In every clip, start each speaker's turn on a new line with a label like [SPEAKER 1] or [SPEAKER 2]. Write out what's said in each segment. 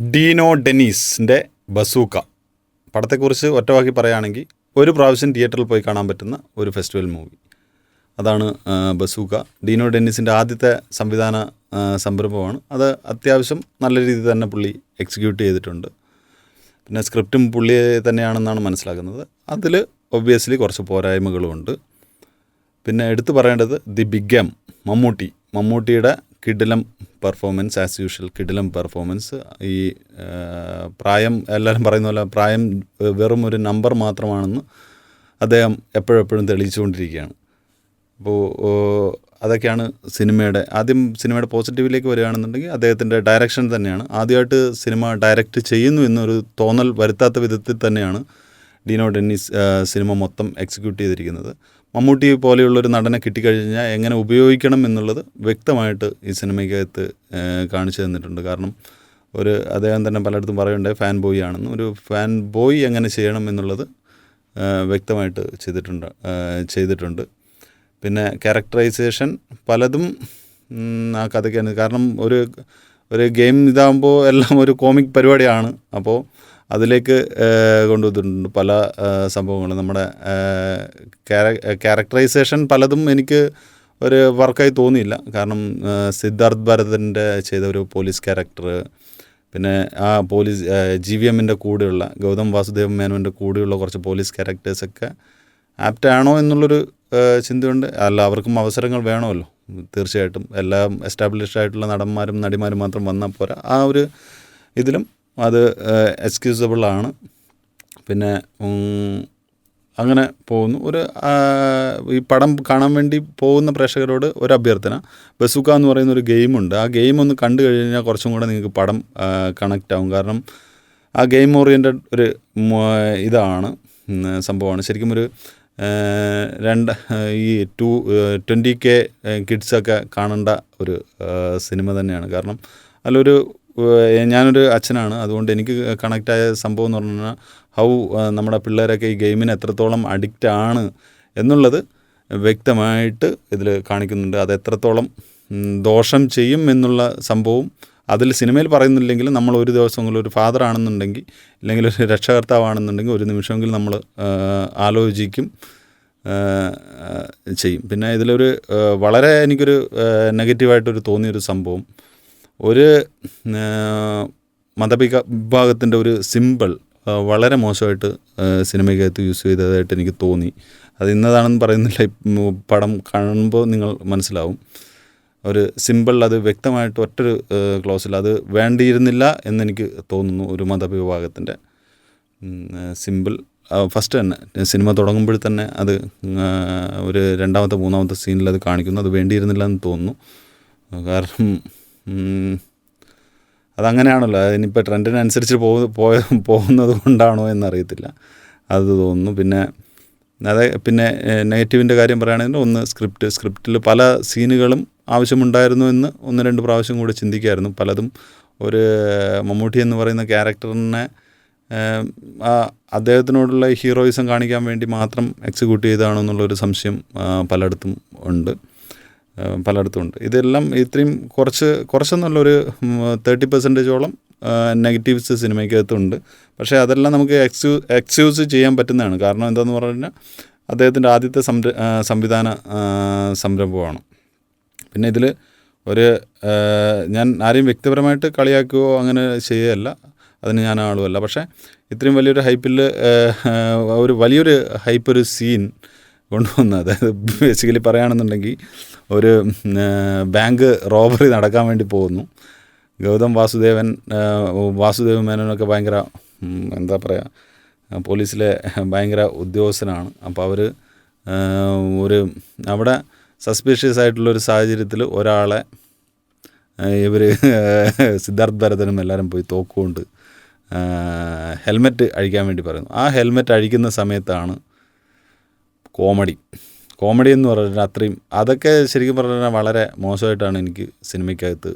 [SPEAKER 1] Dino ഡെന്നീസിൻ്റെ bazooka പടത്തെക്കുറിച്ച് ഒറ്റവാക്കി പറയുകയാണെങ്കിൽ ഒരു പ്രാവശ്യം തിയേറ്ററിൽ പോയി കാണാൻ പറ്റുന്ന ഒരു ഫെസ്റ്റിവൽ മൂവി. അതാണ് ബസൂക്ക. ഡീനോ ഡെന്നീസിൻ്റെ ആദ്യത്തെ സംവിധാന സംരംഭമാണ്. അത് അത്യാവശ്യം നല്ല രീതിയിൽ തന്നെ പുള്ളി എക്സിക്യൂട്ട് ചെയ്തിട്ടുണ്ട്. പിന്നെ സ്ക്രിപ്റ്റും പുള്ളി തന്നെയാണെന്നാണ് മനസ്സിലാക്കുന്നത്. അതിൽ ഒബ്വിയസ്ലി കുറച്ച് പോരായ്മകളുമുണ്ട്. പിന്നെ എടുത്തു പറയേണ്ടത് ദി ബിഗ് എം മമ്മൂട്ടിയുടെ കിടിലം പെർഫോമൻസ്, ആസ് യൂഷ്വൽ കിടിലം പെർഫോമൻസ്. ഈ പ്രായം എല്ലാവരും പറയുന്ന പോലെ പ്രായം വെറും ഒരു നമ്പർ മാത്രമാണെന്ന് അദ്ദേഹം എപ്പോഴും തെളിയിച്ചുകൊണ്ടിരിക്കുകയാണ്. അപ്പോൾ അതൊക്കെയാണ് സിനിമയുടെ പോസിറ്റീവിലേക്ക് വരികയാണെന്നുണ്ടെങ്കിൽ അദ്ദേഹത്തിൻ്റെ ഡയറക്ഷൻ തന്നെയാണ്. ആദ്യമായിട്ട് സിനിമ ഡയറക്റ്റ് ചെയ്യുന്നു എന്നൊരു തോന്നൽ വരുത്താത്ത വിധത്തിൽ തന്നെയാണ് ഡീനോ ഡെന്നീസ് സിനിമ മൊത്തം എക്സിക്യൂട്ട് ചെയ്തിരിക്കുന്നത്. മമ്മൂട്ടി പോലെയുള്ളൊരു നടനെ കിട്ടിക്കഴിഞ്ഞാൽ എങ്ങനെ ഉപയോഗിക്കണം എന്നുള്ളത് വ്യക്തമായിട്ട് ഈ സിനിമയ്ക്കകത്ത് കാണിച്ചു തന്നിട്ടുണ്ട്. കാരണം അദ്ദേഹം തന്നെ പലയിടത്തും പറയുന്നുണ്ട് ഫാൻ ബോയ് ആണെന്ന്. ഒരു ഫാൻ ബോയ് എങ്ങനെ ചെയ്യണം എന്നുള്ളത് വ്യക്തമായിട്ട് ചെയ്തിട്ടുണ്ട്. പിന്നെ ക്യാരക്ടറൈസേഷൻ പലതും ആ കഥയ്ക്കാണ്. കാരണം ഒരു ഗെയിം ഇതാകുമ്പോൾ എല്ലാം ഒരു കോമിക് പരിപാടിയാണ്. അപ്പോൾ അതിലേക്ക് കൊണ്ടുവന്നിട്ടുണ്ട് പല സംഭവങ്ങളും. നമ്മുടെ ക്യാരക്ടറൈസേഷൻ പലതും എനിക്ക് ഒരു വർക്കായി തോന്നിയില്ല. കാരണം സിദ്ധാർത്ഥ് ഭരതൻ്റെ ചെയ്ത ഒരു പോലീസ് ക്യാരക്ടർ, പിന്നെ ആ പോലീസ് GVMൻ്റെ കൂടെയുള്ള ഗൗതം വാസുദേവ് മേനോൻ്റെ കൂടെയുള്ള കുറച്ച് പോലീസ് ക്യാരക്ടേഴ്സൊക്കെ ആപ്റ്റാണോ എന്നുള്ളൊരു ചിന്തയുണ്ട്. അല്ല, അവർക്കും അവസരങ്ങൾ വേണമല്ലോ. തീർച്ചയായിട്ടും എല്ലാം എസ്റ്റാബ്ലിഷ്ഡ് ആയിട്ടുള്ള നടന്മാരും നടിമാരും മാത്രം വന്നാൽ പോരാ. ആ ഒരു ഇതിലും അത് എക്സ്ക്യൂസബിളാണ്. പിന്നെ അങ്ങനെ പോകുന്നു. ഈ പടം കാണാൻ വേണ്ടി പോകുന്ന പ്രേക്ഷകരോട് ഒരു അഭ്യർത്ഥന. ബസൂക്ക എന്ന് പറയുന്ന ഒരു ഗെയിമുണ്ട്. ആ ഗെയിം ഒന്ന് കണ്ടു കഴിഞ്ഞാൽ കുറച്ചും കൂടെ നിങ്ങൾക്ക് പടം കണക്റ്റ് ആവും. കാരണം ആ ഗെയിം ഓറിയൻറ്റഡ് ഒരു ഇതാണ്, സംഭവമാണ്. ശരിക്കും ഒരു 20K കിഡ്സൊക്കെ കാണേണ്ട ഒരു സിനിമ തന്നെയാണ്. കാരണം അതിലൊരു ഞാനൊരു അച്ഛനാണ്, അതുകൊണ്ട് എനിക്ക് കണക്റ്റായ സംഭവം എന്ന് പറഞ്ഞാൽ നമ്മുടെ പിള്ളേരൊക്കെ ഈ ഗെയിമിന് എത്രത്തോളം അഡിക്റ്റ് ആണ് എന്നുള്ളത് വ്യക്തമായിട്ട് ഇതിൽ കാണിക്കുന്നുണ്ട്. അത് എത്രത്തോളം ദോഷം ചെയ്യും എന്നുള്ള സംഭവം അതിൽ സിനിമയിൽ പറയുന്നില്ലെങ്കിലും നമ്മൾ ഒരു ദിവസമെങ്കിലും ഒരു ഫാദർ ആണെന്നുണ്ടെങ്കിൽ, ഇല്ലെങ്കിൽ ഒരു രക്ഷകർത്താവാണെന്നുണ്ടെങ്കിൽ ഒരു നിമിഷമെങ്കിലും നമ്മൾ ആലോചിക്കും ചെയ്യും. പിന്നെ ഇതിലൊരു വളരെ എനിക്കൊരു നെഗറ്റീവായിട്ടൊരു തോന്നിയൊരു സംഭവം, ഒരു മതവിഭാഗത്തിൻ്റെ ഒരു സിമ്പിൾ വളരെ മോശമായിട്ട് സിനിമയ്ക്കകത്ത് യൂസ് ചെയ്തതായിട്ട് എനിക്ക് തോന്നി. അത് ഇന്നതാണെന്ന് പറയുന്നില്ല, പടം കാണുമ്പോൾ നിങ്ങൾ മനസ്സിലാവും. ഒരു സിമ്പിൾ അത് വ്യക്തമായിട്ട് ഒറ്റൊരു ക്ലോസിൽ അത് വേണ്ടിയിരുന്നില്ല എന്നെനിക്ക് തോന്നുന്നു. ഒരു മതവിഭാഗത്തിൻ്റെ സിമ്പിൾ ഫസ്റ്റ് തന്നെ സിനിമ തുടങ്ങുമ്പോൾ തന്നെ അത് ഒരു രണ്ടാമത്തെ മൂന്നാമത്തെ സീനിൽ അത് കാണിക്കുന്നു. അത് വേണ്ടിയിരുന്നില്ല എന്ന് തോന്നുന്നു. കാരണം അതങ്ങനെയാണല്ലോ, അതിനിപ്പോൾ ട്രെൻഡിനനുസരിച്ച് പോകുന്നത് കൊണ്ടാണോ എന്നറിയത്തില്ല, അത് തോന്നുന്നു. പിന്നെ നെഗറ്റീവിൻ്റെ കാര്യം പറയുകയാണെങ്കിൽ ഒന്ന് സ്ക്രിപ്റ്റിൽ പല സീനുകളും ആവശ്യമുണ്ടായിരുന്നു എന്ന് 1-2 പ്രാവശ്യം കൂടി ചിന്തിക്കുമായിരുന്നു. പലതും ഒരു മമ്മൂട്ടി എന്ന് പറയുന്ന ക്യാരക്ടറിനെ അദ്ദേഹത്തിനോടുള്ള ഹീറോയിസം കാണിക്കാൻ വേണ്ടി മാത്രം എക്സിക്യൂട്ട് ചെയ്തതാണോ എന്നുള്ളൊരു സംശയം പലയിടത്തും ഉണ്ട്. ഇതെല്ലാം ഇത്രയും കുറച്ചെന്നുള്ളൊരു 30%ഓളം നെഗറ്റീവ്സ് സിനിമയ്ക്കകത്തുണ്ട്. പക്ഷേ അതെല്ലാം നമുക്ക് എക്സ്ക്യൂസ് ചെയ്യാൻ പറ്റുന്നതാണ്. കാരണം എന്താണെന്ന് പറഞ്ഞാൽ അദ്ദേഹത്തിൻ്റെ ആദ്യത്തെ സംവിധാന സംരംഭമാണ്. പിന്നെ ഇതിൽ ഞാൻ ആരെയും വ്യക്തിപരമായിട്ട് കളിയാക്കുകയോ അങ്ങനെ ചെയ്യുകയല്ല, അതിന് ഞാൻ ആളുമല്ല. പക്ഷേ ഇത്രയും വലിയൊരു വലിയൊരു ഹൈപ്പൊരു സീൻ കൊണ്ടുവന്ന്, അതായത് ബേസിക്കലി പറയുകയാണെന്നുണ്ടെങ്കിൽ ഒരു ബാങ്ക് റോബറി നടക്കാൻ വേണ്ടി പോകുന്നു. ഗൗതം വാസുദേവ് മേനോനൊക്കെ ഭയങ്കര എന്താ പറയുക, പോലീസിലെ ഭയങ്കര ഉദ്യോഗസ്ഥനാണ്. അപ്പോൾ അവർ അവിടെ സസ്പീഷ്യസ് ആയിട്ടുള്ളൊരു സാഹചര്യത്തിൽ ഒരാളെ സിദ്ധാർത്ഥ് ഭരതനും എല്ലാവരും പോയി തോക്കുകൊണ്ട് ഹെൽമെറ്റ് അഴിക്കാൻ വേണ്ടി പറയുന്നു. ആ ഹെൽമെറ്റ് അഴിക്കുന്ന സമയത്താണ് കോമഡി എന്ന് പറഞ്ഞാൽ അതൊക്കെ ശരിക്കും പറഞ്ഞാൽ വളരെ മോശമായിട്ടാണ് എനിക്ക് സിനിമയ്ക്കകത്ത്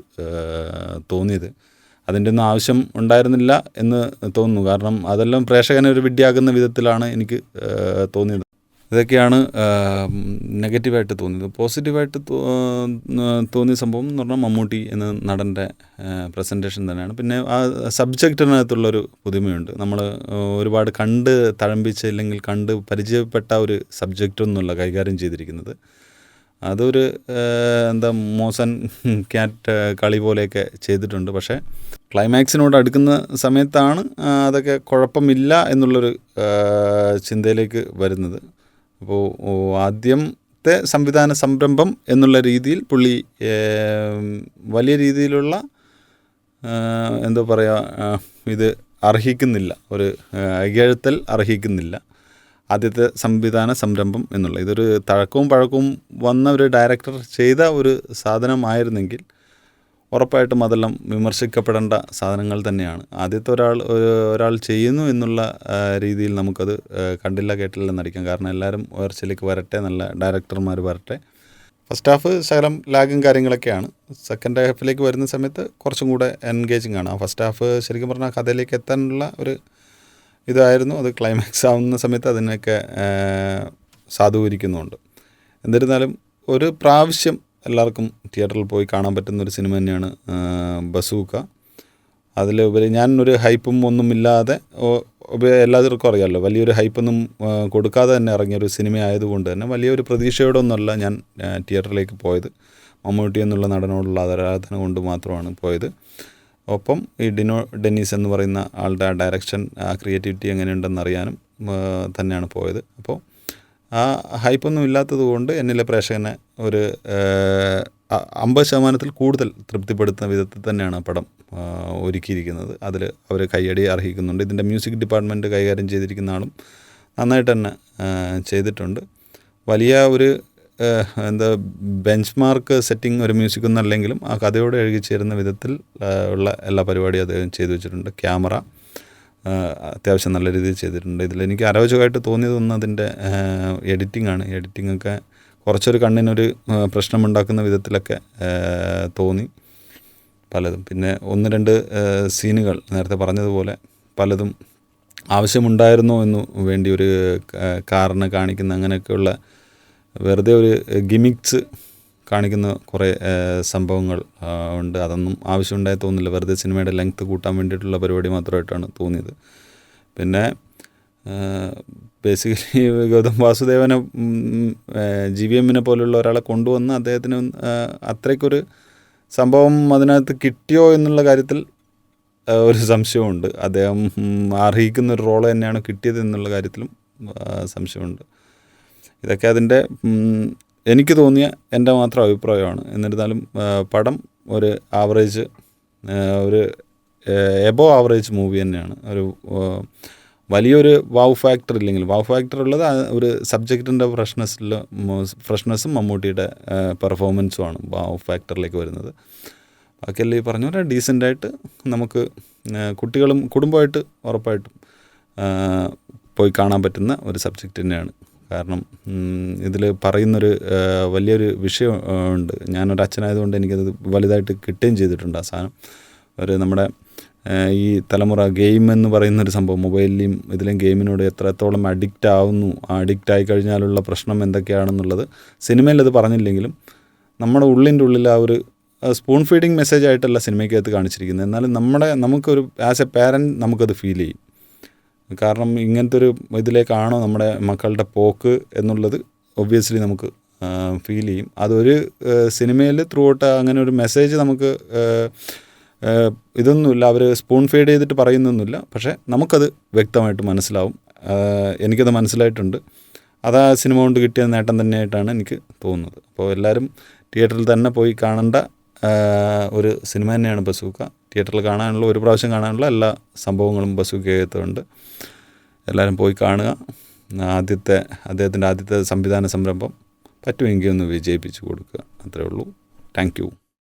[SPEAKER 1] തോന്നിയത്. അതിൻ്റെ ഒന്നും ആവശ്യം ഉണ്ടായിരുന്നില്ല എന്ന് തോന്നുന്നു. കാരണം അതെല്ലാം പ്രേക്ഷകനെ ഒരു വിഡ്ഢിയാക്കുന്ന വിധത്തിലാണ് എനിക്ക് തോന്നിയത്. ഇതൊക്കെയാണ് നെഗറ്റീവായിട്ട് തോന്നിയത്. പോസിറ്റീവായിട്ട് തോന്നിയ സംഭവം എന്ന് പറഞ്ഞാൽ മമ്മൂട്ടി എന്ന നടൻ്റെ പ്രസൻറ്റേഷൻ തന്നെയാണ്. പിന്നെ ആ സബ്ജക്റ്റിനകത്തുള്ളൊരു പുതുമയുണ്ട്. നമ്മൾ ഒരുപാട് കണ്ട് തഴമ്പിച്ചില്ലെങ്കിൽ കണ്ട് പരിചയപ്പെട്ട ഒരു സബ്ജക്റ്റൊന്നുമല്ല കൈകാര്യം ചെയ്തിരിക്കുന്നത്. അതൊരു എന്താ മോസൻ ക്യാറ്റ് കളി പോലെയൊക്കെ ചെയ്തിട്ടുണ്ട്. പക്ഷേ ക്ലൈമാക്സിനോട് അടുക്കുന്ന സമയത്താണ് അതൊക്കെ കുഴപ്പമില്ല എന്നുള്ളൊരു ചിന്തയിലേക്ക് വരുന്നത്. അപ്പോൾ ആദ്യത്തെ സംവിധാന സംരംഭം എന്നുള്ള രീതിയിൽ പുള്ളി വലിയ രീതിയിലുള്ള എന്താ പറയുക, ഇത് അർഹിക്കുന്നില്ല, ഒരു ഇകഴ്ത്തൽ അർഹിക്കുന്നില്ല. ആദ്യത്തെ സംവിധാന സംരംഭം എന്നുള്ള ഇതൊരു തഴക്കവും പഴക്കവും വന്ന ഒരു ഡയറക്ടർ ചെയ്ത ഒരു സാധനമായിരുന്നെങ്കിൽ ഉറപ്പായിട്ടും അതെല്ലാം വിമർശിക്കപ്പെടേണ്ട സാധനങ്ങൾ തന്നെയാണ്. ആദ്യത്തെ ഒരാൾ ചെയ്യുന്നു എന്നുള്ള രീതിയിൽ നമുക്കത് കണ്ടില്ല കേട്ടില്ല എന്നടിക്കാം. കാരണം എല്ലാവരും ഉയർച്ചയിലേക്ക് വരട്ടെ, നല്ല ഡയറക്ടർമാർ വരട്ടെ. ഫസ്റ്റ് ഹാഫ് ശകലം ലാഗും കാര്യങ്ങളൊക്കെയാണ്. സെക്കൻഡ് ഹാഫിലേക്ക് വരുന്ന സമയത്ത് കുറച്ചും കൂടെ എൻഗേജിങ് ആണ്. ആ ഫസ്റ്റ് ഹാഫ് ശരിക്കും പറഞ്ഞാൽ കഥയിലേക്ക് എത്താനുള്ള ഒരു ഇതായിരുന്നു. അത് ക്ലൈമാക്സ് ആവുന്ന സമയത്ത് അതിനൊക്കെ സാധൂകരിക്കുന്നുണ്ട്. എന്നിരുന്നാലും ഒരു പ്രാവശ്യം എല്ലാവർക്കും തിയേറ്ററിൽ പോയി കാണാൻ പറ്റുന്നൊരു സിനിമ തന്നെയാണ് ബസൂക്ക. അതിലുപരി ഞാനൊരു ഹൈപ്പും ഒന്നുമില്ലാതെ, എല്ലാവർക്കും അറിയാമല്ലോ, വലിയൊരു ഹൈപ്പൊന്നും കൊടുക്കാതെ തന്നെ ഇറങ്ങിയൊരു സിനിമ ആയതുകൊണ്ട് തന്നെ വലിയൊരു പ്രതീക്ഷയോടൊന്നുമല്ല ഞാൻ തിയേറ്ററിലേക്ക് പോയത്. മമ്മൂട്ടി എന്നുള്ള നടനോടുള്ള ആരാധന കൊണ്ട് മാത്രമാണ് പോയത്. ഒപ്പം ഈ ഡിനോ ഡെന്നീസ് എന്ന് പറയുന്ന ആളുടെ ആ ഡയറക്ഷൻ, ആ ക്രിയേറ്റിവിറ്റി എങ്ങനെയുണ്ടെന്ന് അറിയാനും തന്നെയാണ് പോയത്. അപ്പോൾ ആ ഹൈപ്പൊന്നും ഇല്ലാത്തത് കൊണ്ട് എന്നിലെ പ്രേക്ഷകനെ ഒരു 50% കൂടുതൽ തൃപ്തിപ്പെടുത്തുന്ന വിധത്തിൽ തന്നെയാണ് പടം ഒരുക്കിയിരിക്കുന്നത്. അതിൽ അവർ കയ്യടി അർഹിക്കുന്നുണ്ട്. ഇതിൻ്റെ മ്യൂസിക് ഡിപ്പാർട്ട്മെൻറ്റ് കൈകാര്യം ചെയ്തിരിക്കുന്ന ആളും നന്നായിട്ട് തന്നെ ചെയ്തിട്ടുണ്ട്. വലിയ ഒരു എന്താ ബെഞ്ച് മാർക്ക് സെറ്റിംഗ് ഒരു മ്യൂസിക്കൊന്നും അല്ലെങ്കിലും ആ കഥയോട് എഴുകിച്ചേരുന്ന വിധത്തിൽ ഉള്ള എല്ലാ പരിപാടിയും അദ്ദേഹം ചെയ്തു വെച്ചിട്ടുണ്ട്. ക്യാമറ അത്യാവശ്യം നല്ല രീതിയിൽ ചെയ്തിട്ടുണ്ട്. ഇതിലെനിക്ക് അരോചകമായിട്ട് തോന്നിയതൊന്നും അതിൻ്റെ എഡിറ്റിംഗ് ആണ്. എഡിറ്റിങ്ങൊക്കെ കുറച്ചൊരു കണ്ണിനൊരു പ്രശ്നമുണ്ടാക്കുന്ന വിധത്തിലൊക്കെ തോന്നി പലതും. പിന്നെ 1-2 സീനുകൾ നേരത്തെ പറഞ്ഞതുപോലെ പലതും ആവശ്യമുണ്ടായിരുന്നോ എന്ന് വേണ്ടി ഒരു കാറിനെ കാണിക്കുന്ന അങ്ങനെയൊക്കെയുള്ള വെറുതെ ഒരു ഗിമിക്സ് കാണിക്കുന്ന കുറേ സംഭവങ്ങൾ ഉണ്ട്. അതൊന്നും ആവശ്യമുണ്ടായി തോന്നില്ല. വെറുതെ സിനിമയുടെ ലെങ്ത്ത് കൂട്ടാൻ വേണ്ടിയിട്ടുള്ള പരിപാടി മാത്രമായിട്ടാണ് തോന്നിയത്. പിന്നെ ബേസിക്കലി ഗൗതം വാസുദേവനെ GVM പോലുള്ള ഒരാളെ കൊണ്ടുവന്ന് അദ്ദേഹത്തിന് അത്രയ്ക്കൊരു സംഭവം അതിനകത്ത് കിട്ടിയോ എന്നുള്ള കാര്യത്തിൽ ഒരു സംശയമുണ്ട്. അദ്ദേഹം അർഹിക്കുന്നൊരു റോള് തന്നെയാണ് കിട്ടിയത് എന്നുള്ള കാര്യത്തിലും സംശയമുണ്ട്. ഇതൊക്കെ അതിൻ്റെ എനിക്ക് തോന്നിയ എൻ്റെ മാത്രം അഭിപ്രായമാണ്. എന്നിരുന്നാലും പടം ഒരു ആവറേജ്, ഒരു എബോ ആവറേജ് മൂവി തന്നെയാണ്. ഒരു വലിയൊരു വാവ് ഫാക്ടർ ഇല്ലെങ്കിൽ, വാവ് ഫാക്ടർ ഉള്ളത് ഒരു സബ്ജക്റ്റിൻ്റെ ഫ്രഷ്നെസ്സും മമ്മൂട്ടിയുടെ പെർഫോമൻസുമാണ് വാവ് ഫാക്ടറിലേക്ക് വരുന്നത്. ബാക്കിയെല്ലാം ഈ പറഞ്ഞ പോലെ ഡീസൻ്റായിട്ട് നമുക്ക് കുട്ടികളും കുടുംബമായിട്ട് ഉറപ്പായിട്ടും പോയി കാണാൻ പറ്റുന്ന ഒരു സബ്ജക്റ്റ് തന്നെയാണ്. കാരണം ഇതിൽ പറയുന്നൊരു വലിയൊരു വിഷയം ഉണ്ട്. ഞാനൊരു അച്ഛനായതുകൊണ്ട് എനിക്കത് വലുതായിട്ട് കിട്ടുകയും ചെയ്തിട്ടുണ്ട്. ആ സാധനം ഒരു നമ്മുടെ ഈ തലമുറ ഗെയിം എന്ന് പറയുന്നൊരു സംഭവം, മൊബൈലിലും ഇതിലും ഗെയിമിനോട് എത്രത്തോളം അഡിക്റ്റ് ആവുന്നു, അഡിക്റ്റ് ആയി കഴിഞ്ഞാലുള്ള പ്രശ്നം എന്തൊക്കെയാണെന്നുള്ളത് സിനിമയിൽ അത് പറഞ്ഞില്ലെങ്കിലും നമ്മുടെ ഉള്ളിൻ്റെ ആ ഒരു സ്പൂൺ ഫീഡിങ് മെസ്സേജ് ആയിട്ടല്ല സിനിമയ്ക്കകത്ത് കാണിച്ചിരിക്കുന്നത്. എന്നാലും നമുക്കൊരു ആസ് എ പാരൻറ്റ് നമുക്കത് ഫീൽ ചെയ്യും. കാരണം ഇങ്ങനത്തെ ഒരു ഇതിലേക്കാണോ നമ്മുടെ മക്കളുടെ പോക്ക് എന്നുള്ളത് ഒബ്വിയസ്ലി നമുക്ക് ഫീൽ ചെയ്യും. അതൊരു സിനിമയിൽ ത്രൂ ഔട്ട് അങ്ങനെ ഒരു മെസ്സേജ് നമുക്ക് ഇതൊന്നുമില്ല, അവർ സ്പൂൺ ഫീഡ് ചെയ്തിട്ട് പറയുന്നൊന്നുമില്ല. പക്ഷേ നമുക്കത് വ്യക്തമായിട്ട് മനസ്സിലാവും. എനിക്കത് മനസ്സിലായിട്ടുണ്ട്. അത് ആ സിനിമ കൊണ്ട് കിട്ടിയ നേട്ടം തന്നെയായിട്ടാണ് എനിക്ക് തോന്നുന്നത്. അപ്പോൾ എല്ലാവരും തിയേറ്ററിൽ തന്നെ പോയി കാണേണ്ട ഒരു സിനിമ തന്നെയാണ് ബസൂക്ക. തിയേറ്ററിൽ കാണാനുള്ള, ഒരു പ്രാവശ്യം കാണാനുള്ള എല്ലാ സംഭവങ്ങളും ബസൂക്കകത്തുണ്ട്. എല്ലാവരും പോയി കാണുക. അദ്ദേഹത്തിൻ്റെ ആദ്യത്തെ സംവിധാന സംരംഭം പറ്റുമെങ്കിൽ ഒന്ന് വിജയിപ്പിച്ച് കൊടുക്കുക. അത്രേ ഉള്ളൂ. Thank you.